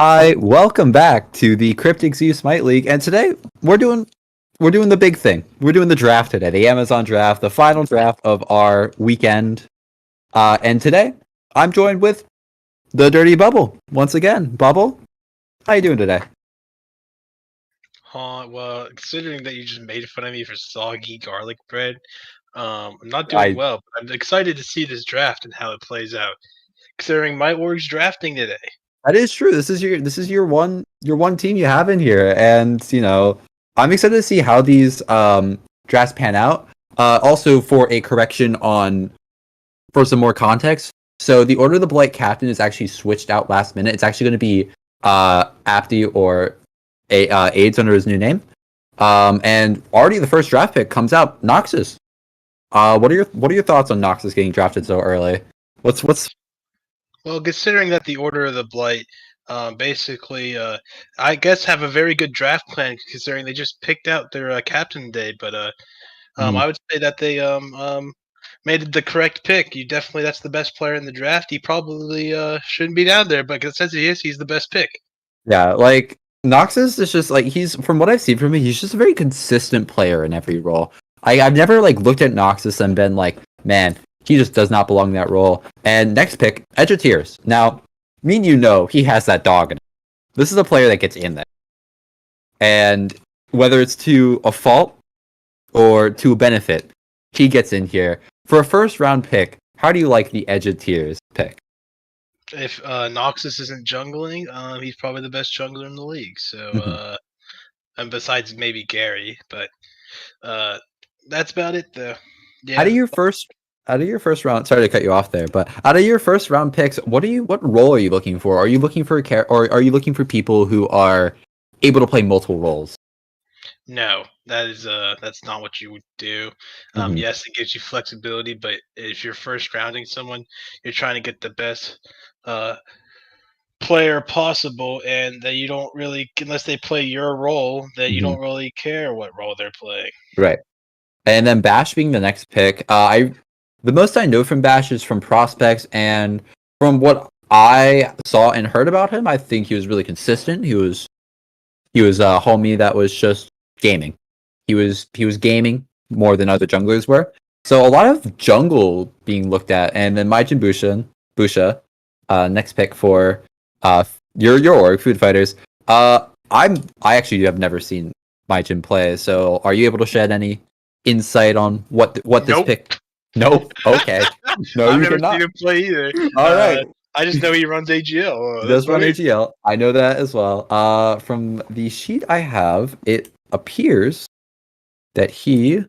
Hi, welcome back to the Cryptic Zoo Smite League, and today we're doing the big thing. We're doing the draft today, the Amazon draft, the final draft of our weekend. And today I'm joined with the Dirty Bubble once again. Bubble, how you doing today? Well, considering that you just made fun of me for soggy garlic bread, I'm not doing I well, but I'm excited to see this draft and how it plays out. Considering my org's drafting today. That is true. This is your one team you have in here, and I'm excited to see how these drafts pan out. Also, for a correction on for some more context. So the Order of the Blight captain is actually switched out last minute. It's actually going to be Apti or AIDS under his new name. And already the first draft pick comes out, Noxus. What are your thoughts on Noxus getting drafted so early? What's Well, considering that the Order of the Blight, I guess have a very good draft plan considering they just picked out their captain today. But Mhm. I would say that they made the correct pick. That's the best player in the draft. He probably shouldn't be down there, but since he is, he's the best pick. Yeah, like Noxus is just like he's from what I've seen from him, he's just a very consistent player in every role. I've never like looked at Noxus and been like, man, he just does not belong in that role. And next pick, Edge of Tears. Now, me and he has that dog in it. This is a player that gets in there. And whether it's to a fault or to a benefit, he gets in here. For a first round pick, how do you like the Edge of Tears pick? If Noxus isn't jungling, he's probably the best jungler in the league. So, Mhm. and besides maybe Gary, but uh, that's about it, though. Out of Yeah. your first out of your first round, sorry to cut you off there, but out of your first round picks, what role are you looking for? Are you looking for or are you looking for people who are able to play multiple roles? No, that's not what you would do. Hmm. Yes, it gives you flexibility, but if you're first rounding someone, you're trying to get the best uh, player possible, and that you don't really, unless they play your role, that you Hmm. don't really care what role they're playing. Right. And then Bash being the next pick, I the most I know from Bash is from prospects, and from what I saw and heard about him, I think he was really consistent. He was a homie that was just gaming. He was gaming more than other junglers were. So a lot of jungle being looked at, and then Majin Busha, next pick for your org, Food Fighters. I actually have never seen Majin play. So are you able to shed any insight on what this Nope. pick? Nope. Okay. No, I've you never seen cannot. him play either. All right. I just know he runs AGL. He That's does run about it. AGL. I know that as well. From the sheet I have, it appears that he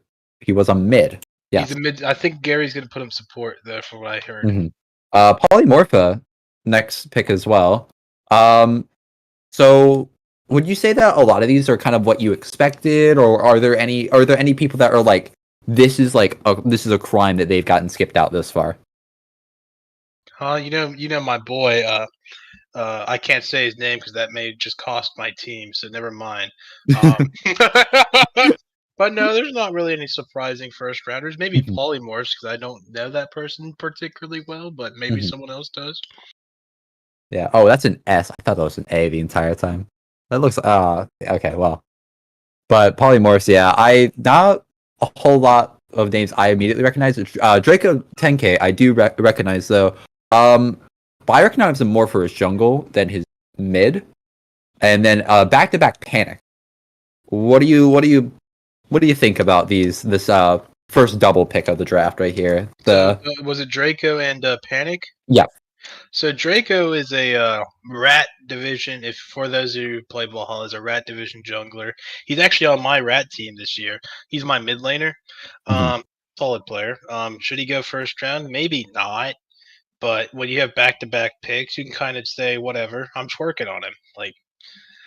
was a mid. He's Yes. a mid. I think Gary's gonna put him support though, from what I heard. Hmm. Polymorpha next pick as well. So would you say that a lot of these are kind of what you expected, or are there any people that are like this is a crime that they've gotten skipped out this far? You know my boy. I can't say his name because that may just cost my team. So never mind. Um, but no, there's not really any surprising first rounders. Maybe Mhm. polymorphs because I don't know that person particularly well, but maybe Mhm. someone else does. Yeah. Oh, that's an S. I thought that was an A the entire time. That looks okay. Well, but polymorphs, yeah. I not a whole lot of names I immediately recognize. Draco 10K, I do recognize though. Um, but I recognize him more for his jungle than his mid, and then back to back panic. What do you think about this first double pick of the draft right here? So The was it Draco and Panic? Yeah. So Draco is a rat division. If for those who play Valhalla, is a rat division jungler. He's actually on my rat team this year. He's my mid laner. Mhm. Solid player. Should he go first round? Maybe not. But when you have back to back picks, you can kind of say whatever. I'm twerking on him. Like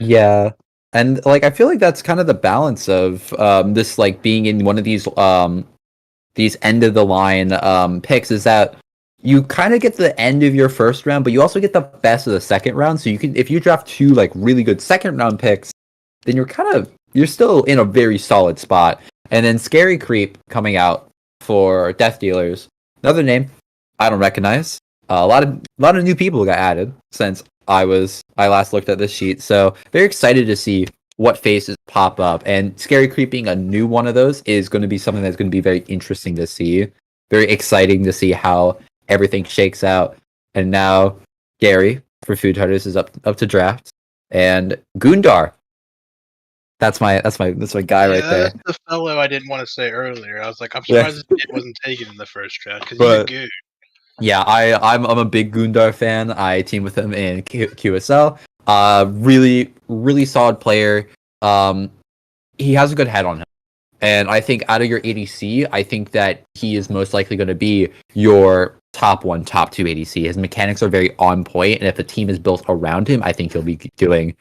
Yeah. And like I feel like that's kind of the balance of this like being in one of these end of the line picks is that you kind of get the end of your first round, but you also get the best of the second round. So you can if you draft two like really good second round picks, then you're still in a very solid spot. And then Scary Creep coming out for Death Dealers. Another name I don't recognize. A lot of new people got added since I last looked at this sheet. So very excited to see what faces pop up. And Scary Creeping, a new one of those, is going to be something that's going to be very interesting to see. Very exciting to see how everything shakes out. And now Gary for Food Hunters is up to draft. And Gundar. That's my guy right there. That's the fellow I didn't want to say earlier. I was like, I'm Yeah. surprised it wasn't taken in the first round because he's But good. yeah, I'm a big Gundar fan. I team with him in QSL. Really solid player. He has a good head on him. And I think out of your ADC, I think that he is most likely going to be your top 1, top 2 ADC. His mechanics are very on point, and if the team is built around him, I think he'll be doing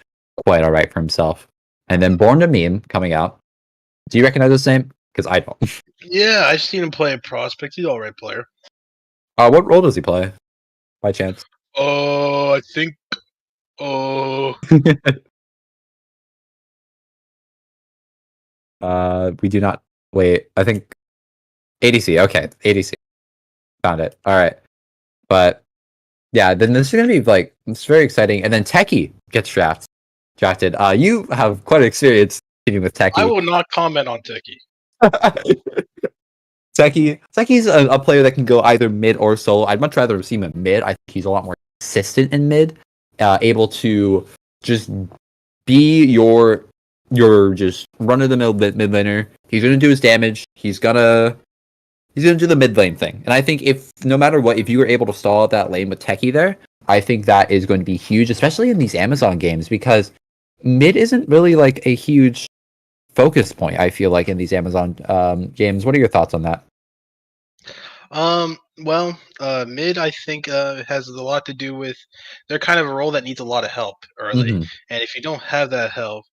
quite all right for himself. And then Born to Meme coming out. Do you recognize his name? Because I don't. Yeah, I've seen him play at Prospect. He's all right player. What role does he play, by chance? Oh, I think. Oh, We do not. Wait, I think ADC. Okay, ADC. Found it. All right. But yeah, then this is gonna be like it's very exciting. And then Techie gets drafted. You have quite an experience teaming with I Techie. will not comment on Tiki. Techie's a player that can go either mid or solo. I'd much rather see him in mid. I think he's a lot more consistent in mid, able to just be your just run of the mill mid laner. He's gonna do his damage. He's gonna do the mid lane thing. And I think if no matter what, if you were able to stall out that lane with Techie there, I think that is going to be huge, especially in these Amazon games, because mid isn't really like a huge focus point, I feel like, in these Amazon games. What are your thoughts on that? Well, mid I think has a lot to do with they're kind of a role that needs a lot of help early, Mm-hmm. and if you don't have that help,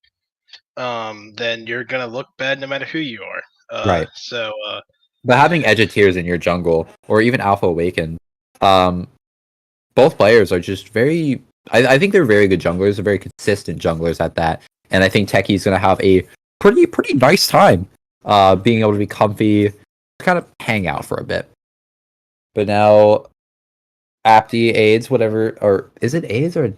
then you're gonna look bad no matter who you are. Right. So But having Edgeteers in your jungle, or even Alpha Awaken, both players are just very. I think they're very good junglers. They're very consistent junglers at that, and I think Techie's going to have a pretty nice time, being able to be comfy, kind of hang out for a bit. But now, Apti AIDS, whatever, or is it AIDS or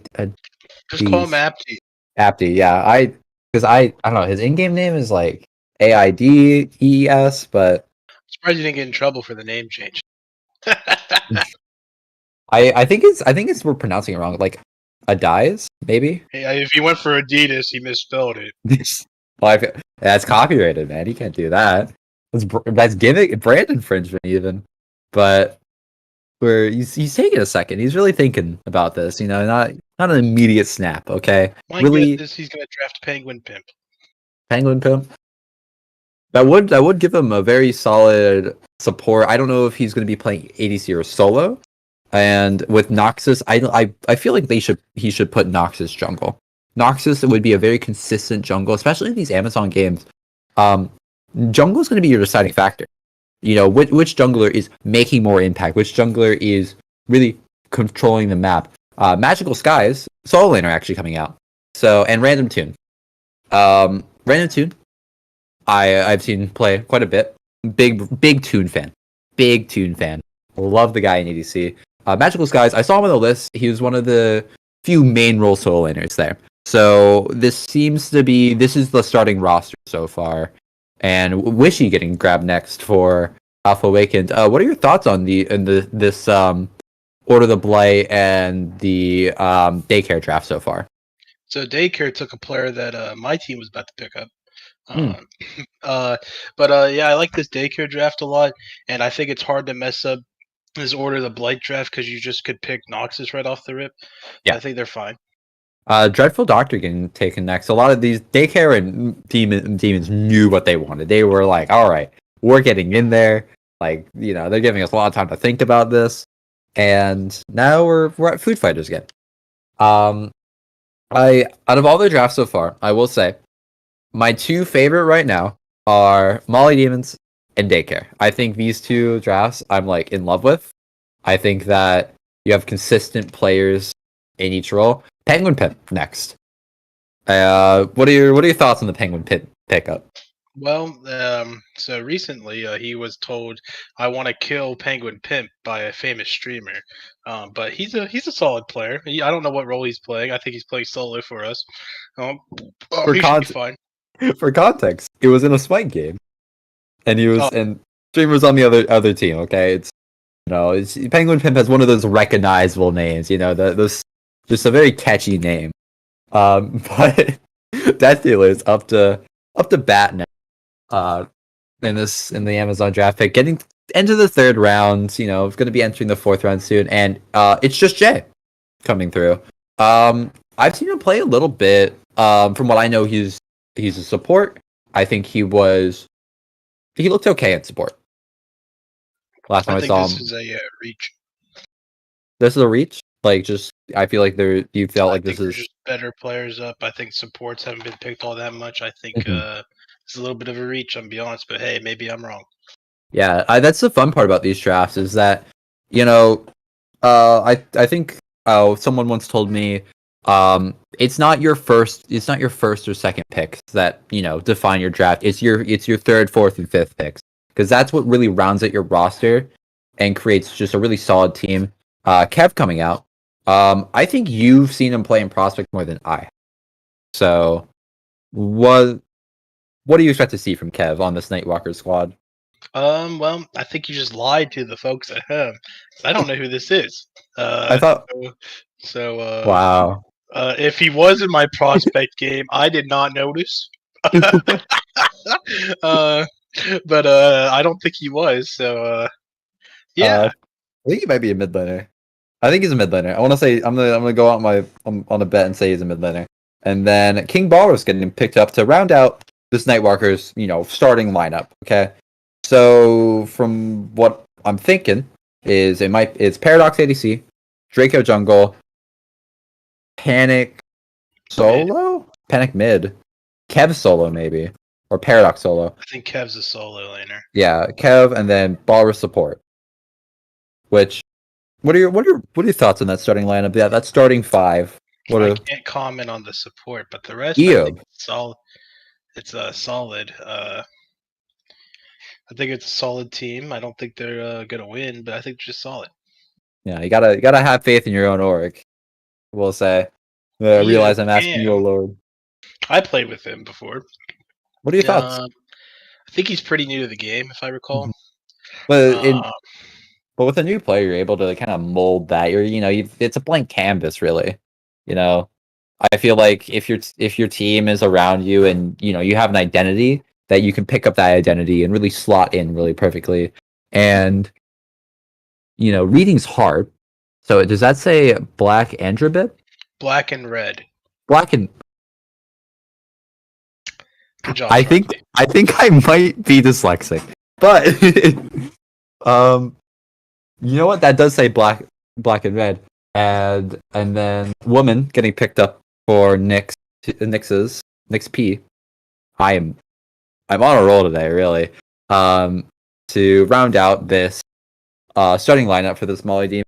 just call him Apti. Apti? Yeah, because I don't know. His in-game name is like AIDES, but Surprised you didn't get in trouble for the name change. I think it's we're pronouncing it wrong. Like Adidas, maybe. Hey, if he went for Adidas, he misspelled it. Well, that's copyrighted, man. You can't do that. That's gimmick brand infringement, even. But where he's taking a second. He's really thinking about this. You know, not an immediate snap. Okay, My really. goodness, he's gonna draft Penguin Pimp. Penguin Pimp. That would give him a very solid support. I don't know if he's going to be playing ADC or solo. And with Noxus, I feel like he should put Noxus jungle. Noxus would be a very consistent jungle, especially in these Amazon games. Jungle is going to be your deciding factor. You know, which jungler is making more impact, which jungler is really controlling the map. Magical Skies, solo lane are actually coming out. So, and Random Tune. Random Tune, I've seen play quite a bit. Big Tune fan. Big Tune fan. Love the guy in ADC. Magical Skies, I saw him on the list. He was one of the few main role solo laners there. So this is the starting roster so far. And Wishy getting grabbed next for Alpha Awakened. What are your thoughts on this Order the Blight and the Daycare draft so far? So Daycare took a player that my team was about to pick up. Yeah, I like this Daycare draft a lot, and I think it's hard to mess up this Order the Blight draft because you just could pick Noxus right off the rip. Yeah. I think they're fine. Dreadful Doctor getting taken next. A lot of these Daycare and demons knew what they wanted. They were like, all right, we're getting in there. Like, you know, they're giving us a lot of time to think about this. And now we're at Food Fighters again. Out of all the drafts so far, I will say my two favorite right now are Molly Demons and Daycare. I think these two drafts I'm like in love with. I think that you have consistent players in each role. Penguin Pit next. What are your thoughts on the Penguin Pit pickup? Well, so recently he was told, "I want to kill Penguin Pimp" by a famous streamer. But he's a solid player. I don't know what role he's playing. I think he's playing solo for us. Um, For he should be con- fine. for context, it was in a Smite game, and he Oh, was and streamers on the other team. Okay, it's Penguin Pimp has one of those recognizable names. Those just a very catchy name. But Death Dealer is up to bat now. Uh, in the Amazon draft pick, getting into the third round. It's going to be entering the fourth round soon, and it's just Jay coming through. I've seen him play a little bit. From what I know, he's a support. I think he looked okay at support last time I I think saw this him. is a reach. This is a reach. Like, just I feel like you felt I like this think there's is. just better players up. I think supports haven't been picked all that much. I think Mhm. it's a little bit of a reach. I'm be honest, but hey, maybe I'm wrong. Yeah, that's the fun part about these drafts is that you know I think someone once told me it's not your first or second picks that define your draft. It's your third, fourth, and fifth picks because that's what really rounds out your roster and creates just a really solid team. Kev coming out. I think you've seen him play in prospect more than I. So what do you expect to see from Kev on this Nightwalker squad? Well, I think you just lied to the folks at home. I don't know who this is. I thought, So, so wow. if he was in my prospect game, I did not notice. uh, but I don't think he was. So uh, yeah, I think he might be a mid laner. I think he's a mid laner. I want to say I'm gonna go out on a bet and say he's a mid laner. And then King Balros getting picked up to round out this Nightwalker's starting lineup. Okay, so from what I'm thinking is it's Paradox ADC, Draco jungle, Panic mid. solo, Panic mid, Kev solo maybe, or Paradox solo. I think Kev's a solo laner. Yeah, Kev and then Balros support. Which what are your thoughts on that starting lineup? Yeah, that starting five. What I a can't comment on the support, but the rest, I think Eob. it's solid. It's a solid. I think it's a solid team. I don't think they're gonna win, but I think they're just solid. Yeah, you gotta have faith in your own org. We'll say. Even Realize I'm asking you, O Cam, Lord. I played with him before. What are your thoughts? I think he's pretty new to the game, if I recall. Mhm. But Uh, with a new player, you're able to kind of mold that. It's a blank canvas, really. You know, I feel like if your team is around you and you have an identity that you can pick up that identity and really slot in really perfectly. And reading's hard. So does that say black androbit? black and red. Black and Good job, I think Frosty. I think I might be dyslexic, but um, you know what? That does say black and red, and then woman getting picked up for Nyx's P. I'm on a roll today, really. To round out this starting lineup for this Molly team.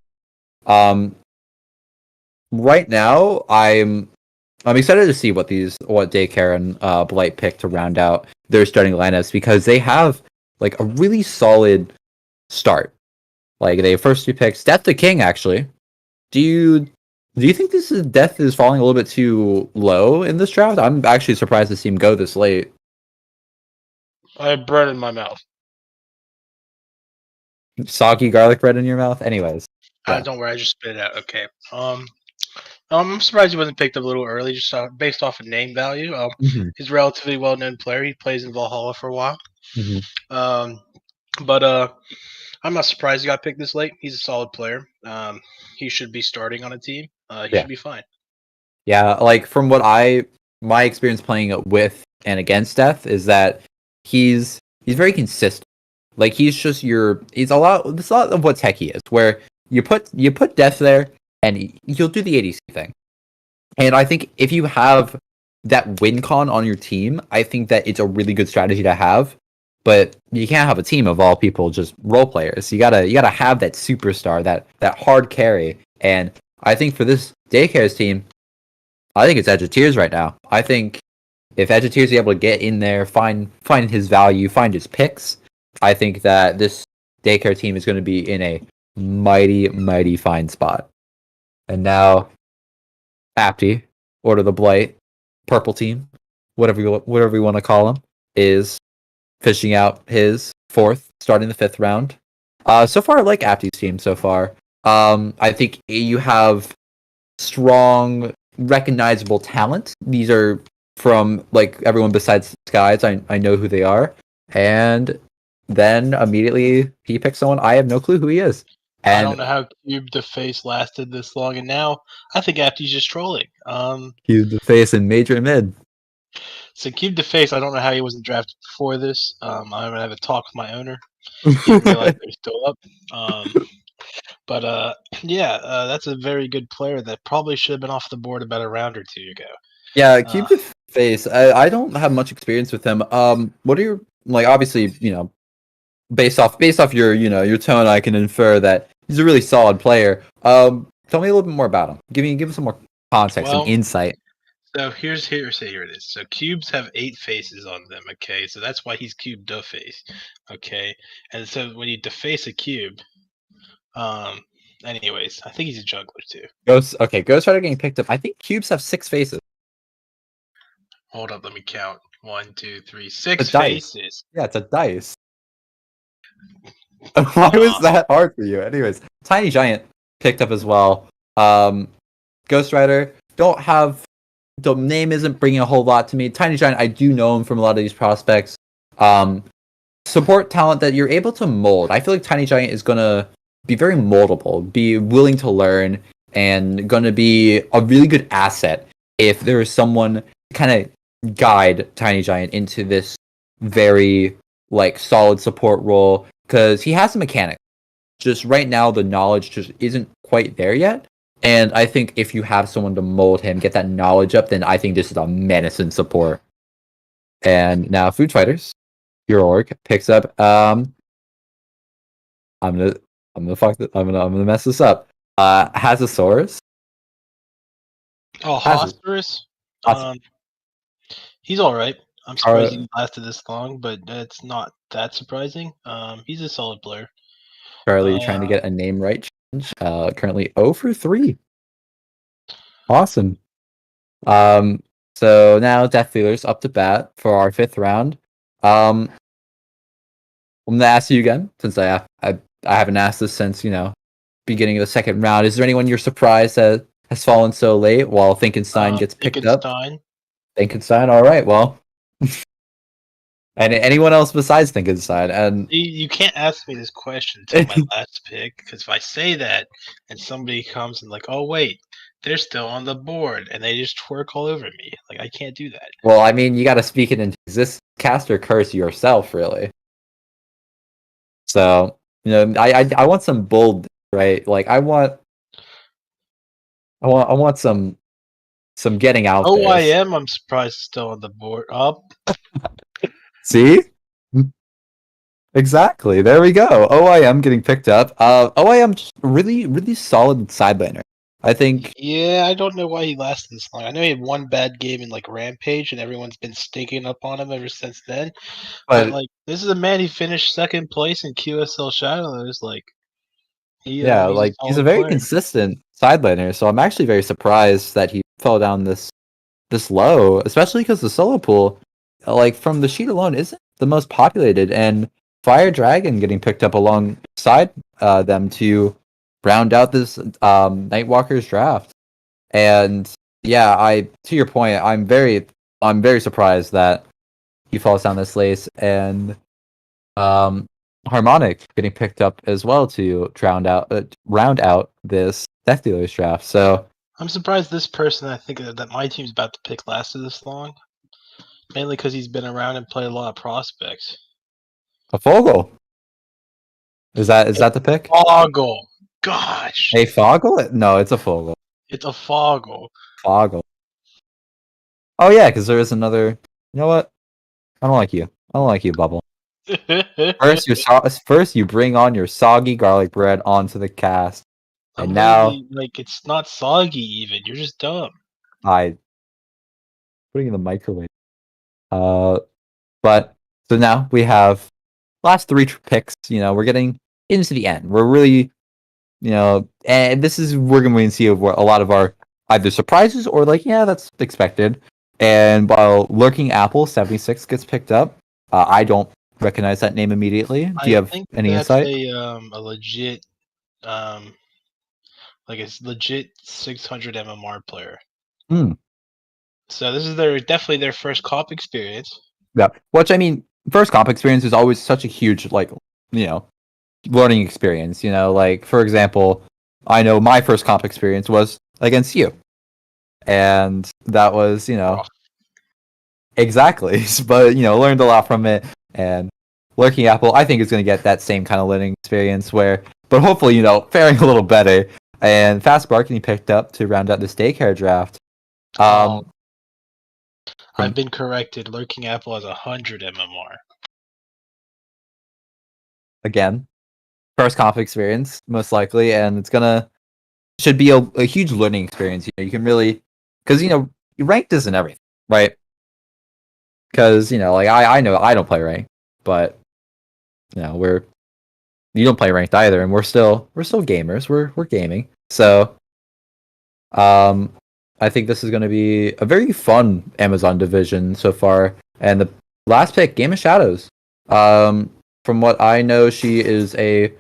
Um, right now I'm excited to see what Daycare and Blight pick to round out their starting lineups because they have like a really solid start. Like they have first two picks, Death the King. Actually, do you think Death is falling a little bit too low in this draft? I'm actually surprised to see him go this late. I have bread in my mouth. Soggy garlic bread in your mouth. Anyways, yeah. Don't worry, I just spit it out. Okay. I'm surprised he wasn't picked up a little early, just based off of name value. hmm He's a relatively well-known player. He plays in Valhalla for a while. hmm Um, but I'm not surprised he got picked this late. He's a solid player. He should be starting on a team. He Yeah, should be fine. yeah. Like from what my experience playing with and against Death is that he's very consistent. Like he's a lot. It's a lot of what Techie is, where you put Death there and you'll do the ADC thing. And I think if you have that win con on your team, I think that it's a really good strategy to have. But you can't have a team of all people just role players. You gotta have that superstar, that hard carry. And I think for this Daycare's team, I think it's Edge of Tears right now. I think if Edgeteer is able to get in there, find his value, find his picks, I think that this daycare team is going to be in a mighty fine spot. And now, Apti, Order the Blight, Purple Team, whatever you want to call him, is fishing out his fourth, starting the fifth round. So far, I like Apti's team so far. I think you have strong, recognizable talent. These are from like everyone besides Skies. I know who they are, and then immediately he picks someone. I have no clue who he is. I don't And know how Cube the Face lasted this long, and now I think Apti's just trolling. he's the face in major and mid. So Cube the Face, I don't know how he wasn't drafted before this. I'm gonna have a talk with my owner. Didn't realize they're still up. But yeah, that's a very good player that probably should have been off the board about a round or two ago. Yeah, keep the face. I don't have much experience with him. What are your like? Obviously, based off your your tone, I can infer that he's a really solid player. Tell me a little bit more about him. Give me some more context and insight. So here it is. So cubes have 8 faces on them. Okay, so that's why he's cube deface. Okay, and so when you deface a cube, anyways, I think he's a juggler too. Ghost Rider getting picked up. I think cubes have 6 faces. Hold up, let me count. 1, 2, 3, 6 faces. Yeah, it's a dice. Why was that hard for you? Anyways, Tiny Giant picked up as well. Ghost Rider the name isn't bringing a whole lot to me. Tiny Giant, I do know him from a lot of these prospects. Support talent that you're able to mold. I feel like Tiny Giant is gonna be very moldable, be willing to learn, and gonna be a really good asset if there is someone kind of guide Tiny Giant into this very like solid support role, because he has the mechanics. Just right now, the knowledge just isn't quite there yet. And I think if you have someone to mold him, get that knowledge up, then I think this is a menace in support. And now Food Fighters, your org picks up. I'm gonna mess this up. Hazosaurus. Oh, Hosperus. He's all right. I'm surprised he lasted this long, but it's not that surprising. He's a solid player. Charlie trying to get a name right change. Currently 0 for 3. Awesome. So now Death Dealers up to bat for our 5th round. I'm gonna ask you again, since I haven't asked this since beginning of the 2nd round. Is there anyone you're surprised that has fallen so late while Finkenstein gets picked up? Finkenstein. All right. Well. And anyone else besides Finkenstein? And you can't ask me this question until my last pick, because if I say that and somebody comes and like, oh wait, they're still on the board, and they just twerk all over me, like I can't do that. Well, I mean, you got to speak it into existence, cast or curse yourself, really. So I want some bold, right? Like I want some getting out there. I'm surprised it's still on the board. Up. See? Exactly. There we go. OIM getting picked up. OIM just really solid side laner. I think. Yeah, I don't know why he lasted this long. I know he had one bad game in like Rampage, and everyone's been stinking up on him ever since then. But like, this is a man. He finished 2nd place in QSL Shadowlands. Like, he's a very consistent side laner. So I'm actually very surprised that he fell down this low, especially because the solo pool, like from the sheet alone, isn't the most populated, and Fire Dragon getting picked up alongside them to round out this Nightwalker's draft. And yeah, to your point, I'm very surprised that he falls down this late, and Harmonic getting picked up as well to round out this Death Dealers draft. So I'm surprised this person, I think that my team's about to pick, lasted this long. Mainly because he's been around and played a lot of prospects. A Fogel. Is that the pick? Fogel. Gosh. A Fogel? No, it's a Fogel. It's a Fogel. Fogel. Oh yeah, because there is another. You know what? I don't like you. I don't like you, Bubble. First you bring on your soggy garlic bread onto the cast, and now like it's not soggy even. You're just dumb. Putting in the microwave. But so now we have last three picks. We're getting into the end. We're really, and this is we're going to see a lot of our either surprises or like, yeah, that's expected. And while Lurking Apple 76 gets picked up, I don't recognize that name immediately. Do you have any that's insight? a legit like a legit 600 MMR player. Hmm. So this is definitely their first comp experience. Yeah. Which I mean, first comp experience is always such a huge learning experience. Like for example, I know my first comp experience was against you, and that was exactly. But learned a lot from it. And Lurking Apple, I think is going to get that same kind of learning experience but hopefully faring a little better. And Fast Barking picked up to round out this daycare draft. I've From been corrected. Lurking Apple has 100 MMR. again, first comp experience most likely, and should be a huge learning experience. You can really, because ranked isn't everything, right? Because like I know I don't play ranked, but you don't play ranked either, and we're still gamers. We're gaming, so I think this is going to be a very fun Amazon division so far. And the last pick, Game of Shadows. From what I know, she's a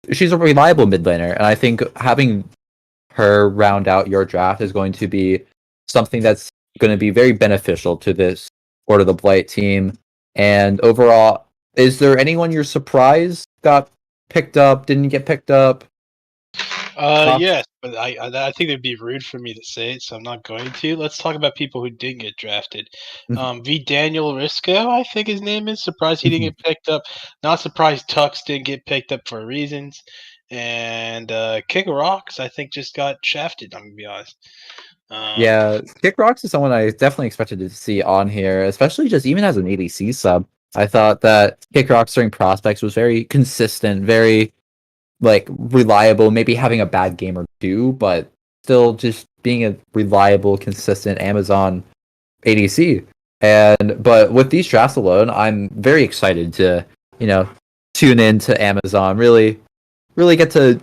reliable mid laner, and I think having her round out your draft is going to be something that's going to be very beneficial to this Order of the Blight team. And overall, is there anyone you're surprised got picked up, didn't get picked up? Yes, but I think it'd be rude for me to say it, so I'm not going to. Let's talk about people who did get drafted. V. Daniel Risco, I think his name is. Surprised he didn't get picked up. Not surprised Tux didn't get picked up for reasons. And Kick Rocks, I think, just got shafted. I'm gonna be honest. Yeah, Kick Rocks is someone I definitely expected to see on here, especially just even as an ADC sub. I thought that Kick Rocks during prospects was very consistent, very reliable, maybe having a bad game or two, but still just being a reliable, consistent Amazon ADC. But with these drafts alone, I'm very excited to, tune into Amazon, really get to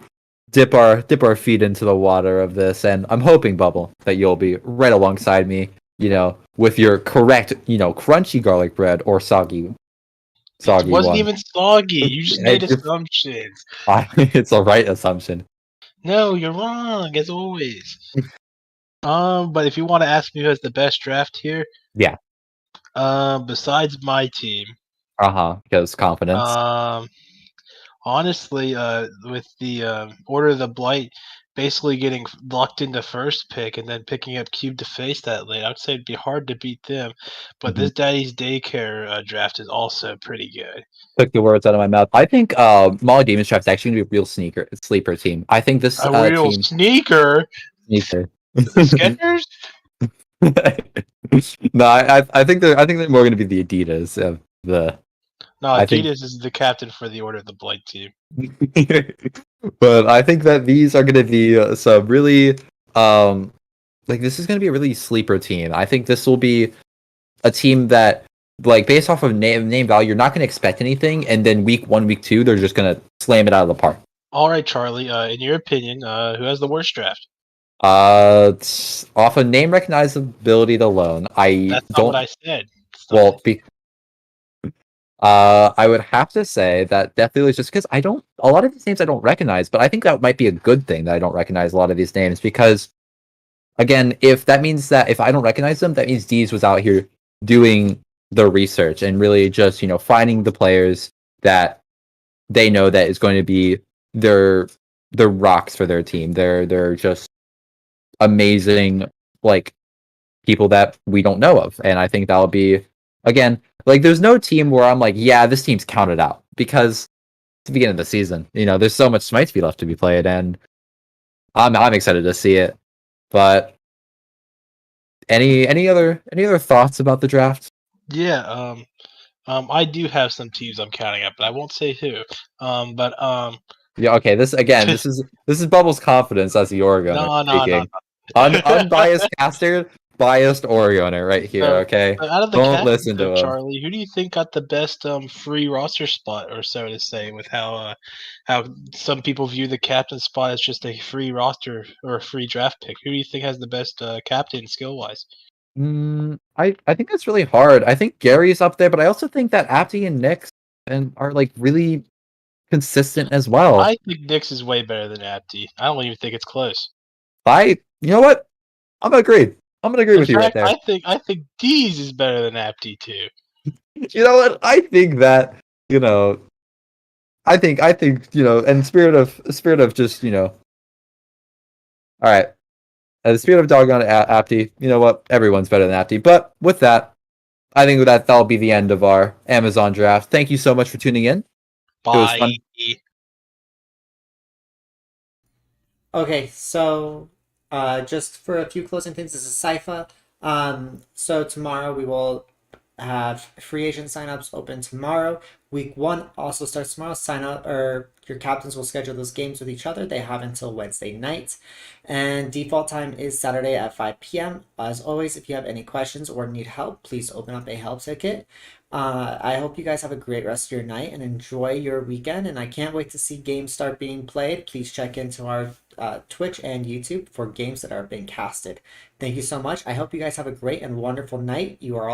dip our feet into the water of this, and I'm hoping, Bubble, that you'll be right alongside me, with your correct, crunchy garlic bread or soggy it wasn't one. even soggy. You just made assumptions. It's a right assumption. No, you're wrong, as always. But if you want to ask me who has the best draft here, Yeah. besides my team, Because confidence. Honestly, with the Order of the Blight basically getting locked into first pick and then picking up Cube to face that late, I would say it'd be hard to beat them. But this Daddy's Daycare draft is also pretty good. Took the words out of my mouth. I think Molly Demon's draft is actually going to be a real sleeper team. I think this A real team sneaker. sneaker. Skechers? No, I think they're more going to be the Adidas of the. No, Adidas is the captain for the Order of the Blight team. But I think that these are going to be some really this is going to be a really sleeper team. I think this will be a team that based off of name value, you're not going to expect anything, and then week 1, week 2, they're just going to slam it out of the park. All right, Charlie. In your opinion, who has the worst draft? It's off of name recognizability alone. That's not what I said. I would have to say that definitely is just because a lot of these names I don't recognize, but I think that might be a good thing that I don't recognize a lot of these names because, again, if that means that if I don't recognize them, that means Deez was out here doing the research and really just, finding the players that they know that is going to be their rocks for their team. They're just amazing, people that we don't know of. And I think that'll be, again, there's no team where I'm like, yeah, this team's counted out because it's the beginning of the season. There's so much Smite Speed left to be played, and I'm excited to see it. But any other thoughts about the draft? Yeah, I do have some teams I'm counting up, but I won't say who. Yeah, okay. This is Bubbles' confidence as the Oregon speaking. No. Unbiased caster, biased Oregoner right here. So, Okay, out of the don't captains, listen though, to him. Charlie, who do you think got the best free roster spot, or so to say, with how some people view the captain spot as just a free roster or a free draft pick? Who do you think has the best captain skill wise? I think that's really hard. I think Gary's up there, but I also think that Apti and Nix and are like really consistent as well. I think Nix is way better than Apti. I don't even think it's close. You know what? I'm gonna agree. I'm gonna agree In with you right fact, there. I think Dees is better than Apti too. You know what? I think that you know. I think in spirit of just All right. The spirit of doggone Apti. You know what? Everyone's better than Apti. But with that, I think that'll be the end of our Amazon draft. Thank you so much for tuning in. It was Bye. fun. Okay, so just for a few closing things, this is Cypher. So tomorrow we will have free agent signups open tomorrow. Week one also starts tomorrow. Sign up or your captains will schedule those games with each other. They have until Wednesday night. And default time is Saturday at 5 p.m. As always, if you have any questions or need help, please open up a help ticket. I hope you guys have a great rest of your night and enjoy your weekend. And I can't wait to see games start being played. Please check into our Twitch and YouTube for games that are being casted. Thank you so much. I hope you guys have a great and wonderful night. You are all